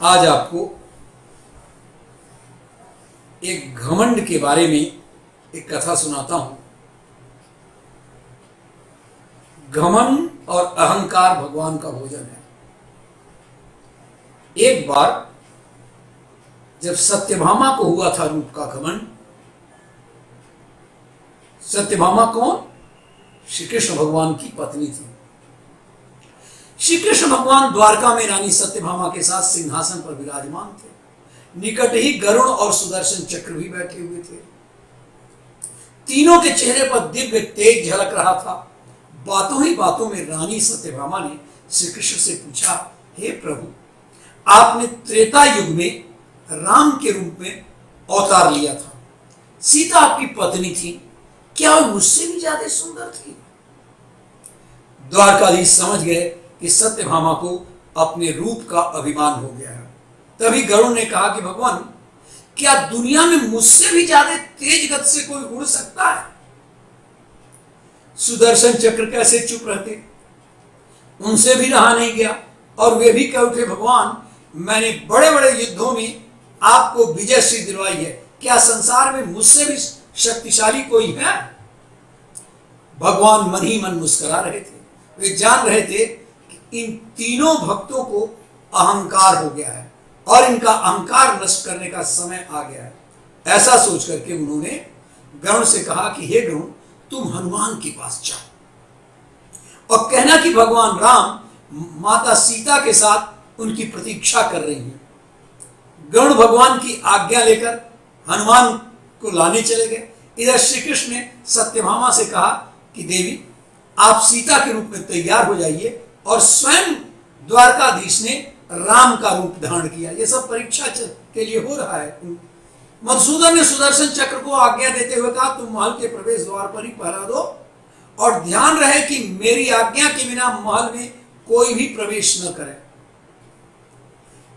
आज आपको एक घमंड के बारे में एक कथा सुनाता हूं। घमंड और अहंकार भगवान का भोजन है। एक बार जब सत्यभामा को हुआ था रूप का घमंड। सत्यभामा कौन? श्री कृष्ण भगवान की पत्नी थी। श्री कृष्ण भगवान द्वारका में रानी सत्यभामा के साथ सिंहासन पर विराजमान थे। निकट ही गरुड़ और सुदर्शन चक्र भी बैठे हुए थे। तीनों के चेहरे पर दिव्य तेज झलक रहा था। बातों ही बातों में रानी सत्यभामा ने श्री कृष्ण से पूछा, हे प्रभु, आपने त्रेता युग में राम के रूप में अवतार लिया था। सीता आपकी पत्नी थी, क्या वो मुझसे भी ज्यादा सुंदर थी? द्वारकाधीश समझ गए कि सत्यभामा को अपने रूप का अभिमान हो गया है। तभी गरुड़ ने कहा कि भगवान, क्या दुनिया में मुझसे भी ज्यादा तेज गति से कोई उड़ सकता है? सुदर्शन चक्र कैसे चुप रहते? उनसे भी रहा नहीं गया और वे भी कह उठे, भगवान, मैंने बड़े बड़े युद्धों में आपको विजयश्री दिलवाई है, क्या संसार में मुझसे भी शक्तिशाली कोई है? भगवान मन ही मन मुस्कुरा रहे थे। वे जान रहे थे कि इन तीनों भक्तों को अहंकार हो गया है और इनका अहंकार नष्ट करने का समय आ गया है। ऐसा सोच करके उन्होंने गरुड़ से कहा कि हे गरुड़, तुम हनुमान के पास जाओ और कहना कि भगवान राम माता सीता के साथ उनकी प्रतीक्षा कर रही हैं। गरुड़ भगवान की आज्ञा लेकर हनुमान को लाने चले गए। इधर श्री कृष्ण ने सत्यभामा से कहा कि देवी, आप सीता के रूप में तैयार हो जाइए, और स्वयं द्वारकाधीश ने राम का रूप धारण किया। ये सब परीक्षा के लिए हो रहा है। मधुसूदन ने सुदर्शन चक्र को आज्ञा देते हुए कहा, तुम महल के प्रवेश द्वार पर ही पहरा दो और ध्यान रहे कि मेरी आज्ञा के बिना महल में कोई भी प्रवेश न करे।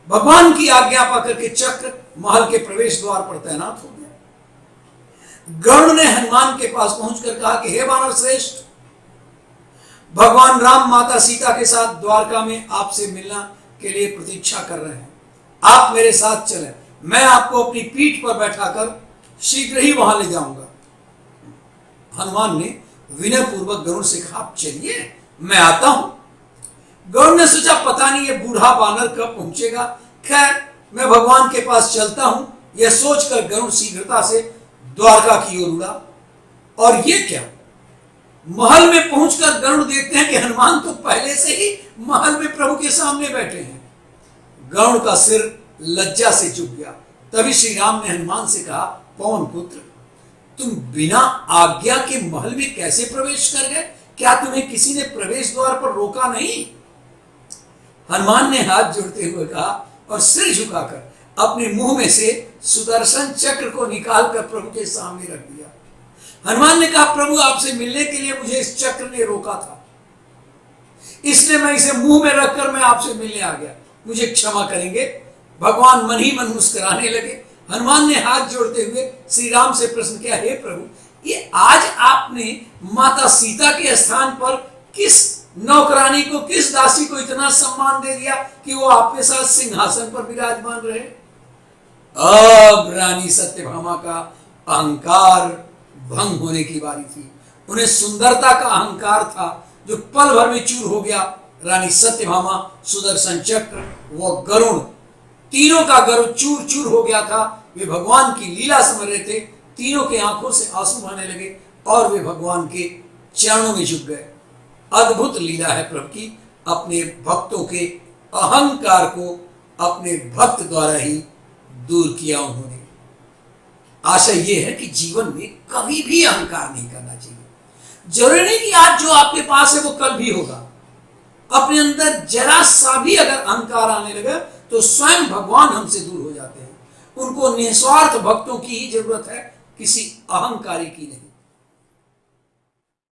भगवान की आज्ञा पाकर के चक्र महल के प्रवेश द्वार पर तैनात हो गया। गरुड़ ने हनुमान के पास पहुंचकर कहा कि हे वानर श्रेष्ठ, भगवान राम माता सीता के साथ द्वारका में आपसे मिलना के लिए प्रतीक्षा कर रहे हैं। आप मेरे साथ चलें, मैं आपको अपनी पीठ पर बैठाकर शीघ्र ही वहां ले जाऊंगा। हनुमान ने विनय पूर्वक गरुड़ से कहा, आप चलिए, मैं आता हूं। गरुड़ ने सोचा, पता नहीं ये बूढ़ा बानर कब पहुंचेगा। खैर, मैं भगवान के पास चलता हूं। यह सोचकर गरुड़ शीघ्रता से द्वारका की ओर उड़ा। और ये क्या, महल में पहुंचकर गरुड़ देखते हैं कि हनुमान तो पहले से ही महल में प्रभु के सामने बैठे हैं। गरुड़ का सिर लज्जा से झुक गया। तभी श्री राम ने हनुमान से कहा, पवन पुत्र, तुम बिना आज्ञा के महल में कैसे प्रवेश कर गए? क्या तुम्हें किसी ने प्रवेश द्वार पर रोका नहीं? हनुमान ने हाथ जोड़ते हुए कहा और सिर झुकाकर अपने मुंह में से सुदर्शन चक्र को निकालकर प्रभु के सामने रख दिया। हनुमान ने कहा, प्रभु, आपसे मिलने के लिए मुझे इस चक्र ने रोका था, इसलिए मैं इसे मुंह में रखकर मैं आपसे मिलने आ गया, मुझे क्षमा करेंगे? भगवान मन ही मन मुस्कुराने लगे। हनुमान ने हाथ जोड़ते हुए श्री राम से प्रश्न किया, हे प्रभु, ये आज आपने माता सीता के स्थान पर किस नौकरानी को, किस दासी को इतना सम्मान दे दिया कि वो आपके साथ सिंहासन पर विराजमान रहे? अब रानी सत्यभामा का अहंकार भंग होने की बारी थी। उन्हें सुंदरता का अहंकार था जो पल भर में चूर हो गया। रानी सत्यभामा, सुदर्शन चक्र, वो गरुड़, तीनों का गर्व चूर चूर हो गया था। वे भगवान की लीला समझ रहे थे। तीनों के आंखों से आंसू बहने लगे और वे भगवान के चरणों में झुक गए। अद्भुत लीला है प्रभु की। अपने भक्तों के अहंकार को अपने भक्त द्वारा ही दूर किया उन्होंने। आशय यह है कि जीवन में कभी भी अहंकार नहीं करना चाहिए। जरूरी नहीं कि आज जो आपके पास है वो कल भी होगा। अपने अंदर जरा सा भी अगर अहंकार आने लगे तो स्वयं भगवान हमसे दूर हो जाते हैं। उनको निस्वार्थ भक्तों की ही जरूरत है, किसी अहंकारी की नहीं।